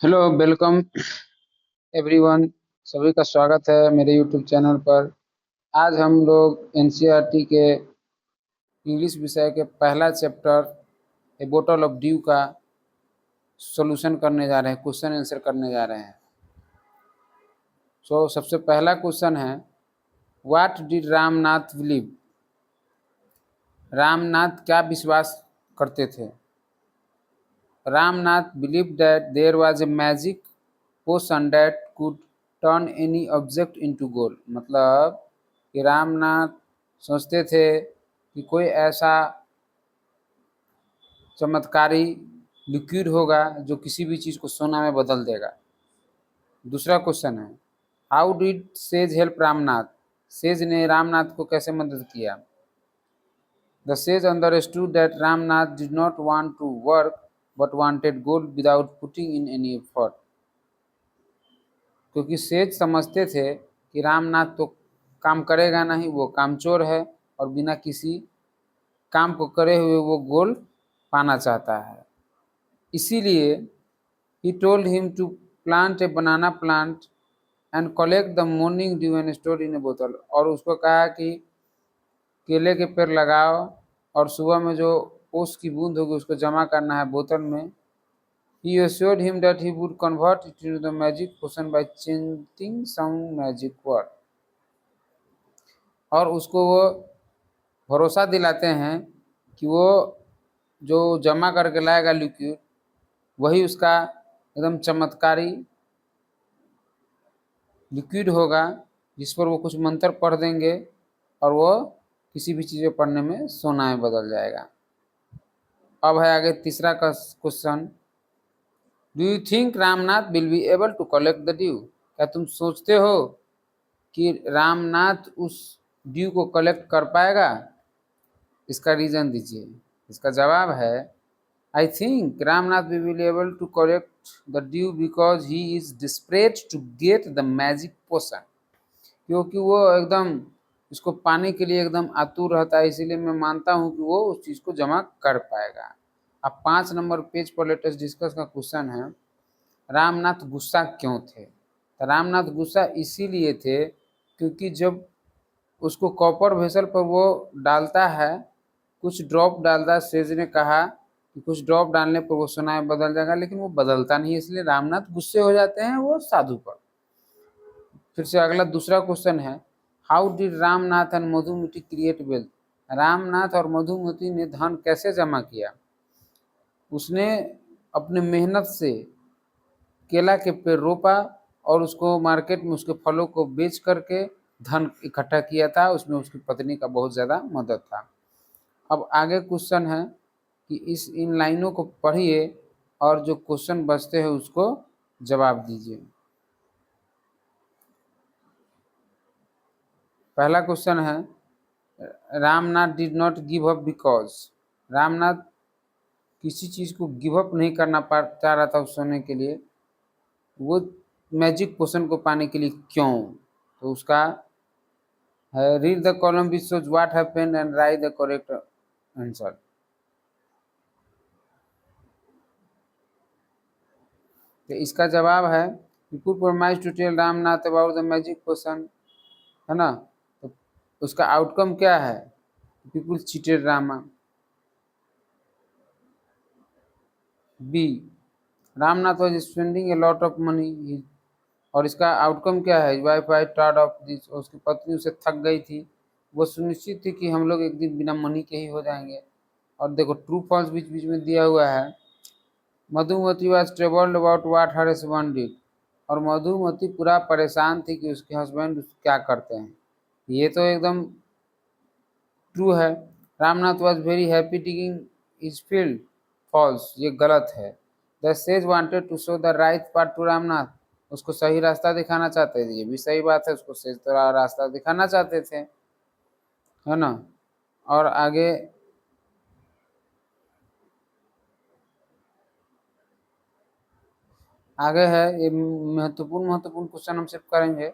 Hello, welcome everyone. सभी का स्वागत है मेरे यूट्यूब चैनल पर। आज हम लोग एनसीईआरटी के इंग्लिश विषय के पहला चैप्टर ए बोतल ऑफ ड्यू का सॉल्यूशन करने जा रहे हैं, क्वेश्चन आंसर करने जा रहे हैं। सबसे पहला क्वेश्चन है, what did Ramnath believe? Ramnath क्या विश्वास करते थे? Ramnath believed that there was a magic potion that could turn any object into gold। मतलब कि रामनाथ सोचते थे कि कोई ऐसा चमत्कारी लिक्विड होगा जो किसी भी चीज़ को सोना में बदल देगा। दूसरा क्वेश्चन है, how did sage help Ramnath? Sage ने रामनाथ को कैसे मदद किया? The sage understood that Ramnath did not want to work but wanted gold without putting in any effort। क्योंकि सेठ समझते थे कि रामनाथ तो काम करेगा नहीं, वो कामचोर है और बिना किसी काम को करे हुए वो गोल्ड पाना चाहता है। इसीलिए he told him to plant a banana plant and collect the morning dew and store in a bottle। और उसको कहा कि केले के पेड़ लगाओ और सुबह में जो ओस की बूंद होगी उसको जमा करना है बोतल में। He assured him that he would convert it into the magic potion by chanting some magic word। और उसको वो भरोसा दिलाते हैं कि वो जो जमा करके लाएगा लिक्विड वही उसका एकदम चमत्कारी लिक्विड होगा, जिस पर वो कुछ मंत्र पढ़ देंगे और वो किसी भी चीज़ पढ़ने में सोना में बदल जाएगा। अब है आगे तीसरा का question, do you think Ramnath will be able to collect the due? क्या तुम सोचते हो कि रामनाथ उस ड्यू को कलेक्ट कर पाएगा? इसका रीजन दीजिए। इसका जवाब है, I think Ramnath will be able to collect the due because he is desperate to get the magic potion. क्योंकि वो एकदम इसको पाने के लिए एकदम आतुर रहता है, इसीलिए मैं मानता हूँ कि वो उस चीज़ को जमा कर पाएगा। अब 5 नंबर पेज पर लेटेस्ट डिस्कस का क्वेश्चन है, रामनाथ गुस्सा क्यों थे? तो रामनाथ गुस्सा इसीलिए थे क्योंकि जब उसको कॉपर वेसल पर वो डालता है, कुछ ड्रॉप डालता है, सेज ने कहा कि कुछ ड्रॉप डालने पर वो सोना में बदल जाएगा, लेकिन वो बदलता नहीं, इसलिए रामनाथ गुस्से हो जाते हैं वो साधु पर। फिर से अगला दूसरा क्वेश्चन है, how did Ramnath and Madhumati create wealth? Ramnath और मधुमती ने धन कैसे जमा किया? उसने अपने मेहनत से केला के पेड़ रोपा और उसको मार्केट में उसके फलों को बेच करके धन इकट्ठा किया था। उसमें उसकी पत्नी का बहुत ज़्यादा मदद था। अब आगे क्वेश्चन है कि इन लाइनों को पढ़िए और जो क्वेश्चन बचते हैं उसको जवाब दीजिए। पहला क्वेश्चन है, Ramnath did not give up because. Ramnath किसी चीज़ को गिव अप नहीं करना चाह रहा था उस सोने के लिए, वो मैजिक पोशन को पाने के लिए क्यों? तो उसका है, read the column which shows what happened and write the correct answer. तो इसका जवाब है, people promise to tell Ramnath about the magic potion, है ना। तो उसका आउटकम क्या है? People cheated Rama. B, Ramnath was spending a lot of money, और इसका आउटकम क्या है? Wife I tired of this, उसकी पत्नी उसे थक गई थी, वो सुनिश्चित थी कि हम लोग एक दिन बिना मनी के ही हो जाएंगे। और देखो ट्रू फॉल्स बीच बीच में दिया हुआ है, Madhumati was travelled about what her husband did, और मधुमती पूरा परेशान थी कि उसके हस्बैंड क्या करते हैं। ये तो एकदम ट्रू है। Ramnath was very happy digging his field, false, ये गलत है। The sage wanted to show the right path to Ramnath, उसको सही रास्ता दिखाना चाहते थे, ये भी सही बात है, उसको सेज तो रास्ता दिखाना चाहते थे, है ना। और आगे आगे है, ये महत्वपूर्ण क्वेश्चन हम सिर्फ करेंगे।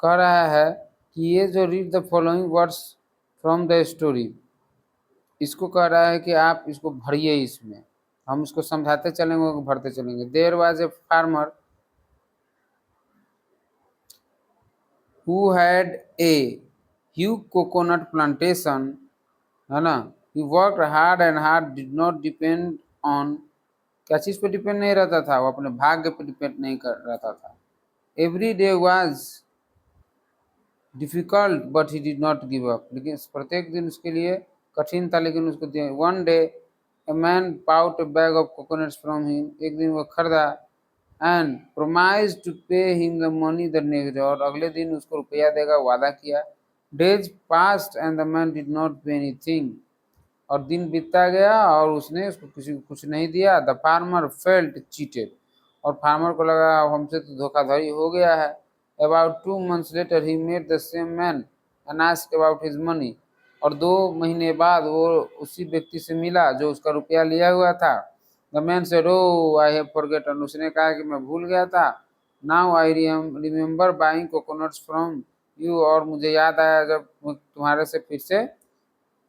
कह रहा है कि ये जो read the following words from the story, इसको कह रहा है कि आप इसको भरिए इसमें, हम उसको समझाते चलेंगे, वो भरते चलेंगे। There was a farmer who had a huge coconut plantation, है ना। He work hard and hard did not depend on, क्या चीज पे डिपेंड नहीं रहता था, वो अपने भाग्य पे डिपेंड नहीं कर रहता था। Every day was difficult but he did not give up, लेकिन प्रत्येक दिन उसके लिए कठिन था, लेकिन उसको दिया। One day a man bought a bag of coconuts from him, एक दिन वो खरीदा, and promise to pay him the money the next day, और अगले दिन उसको रुपया देगा, वादा किया। Days passed and the man did not pay anything, और दिन बीतता गया और उसने उसको किसी को कुछ नहीं दिया। द फार्मर फेल्ट चीटेड, और फार्मर को लगा अब हमसे तो धोखाधड़ी हो गया है। About 2 months later he met the same man and asked about his money, और 2 महीने बाद वो उसी व्यक्ति से मिला जो उसका रुपया लिया हुआ था। The man said oh I have forgotten, उसने कहा कि मैं भूल गया था। Now I remember buying coconuts from you, और मुझे याद आया जब तुम्हारे से फिर से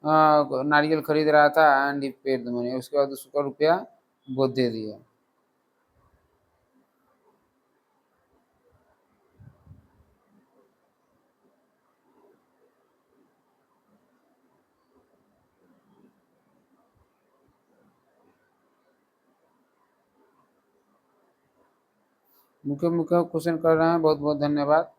नारियल खरीद रहा था। And he paid the money, उसके बाद उसको रुपया वो दे दिया। मुख्य मुख्य क्वेश्चन कर रहे हैं, बहुत बहुत धन्यवाद।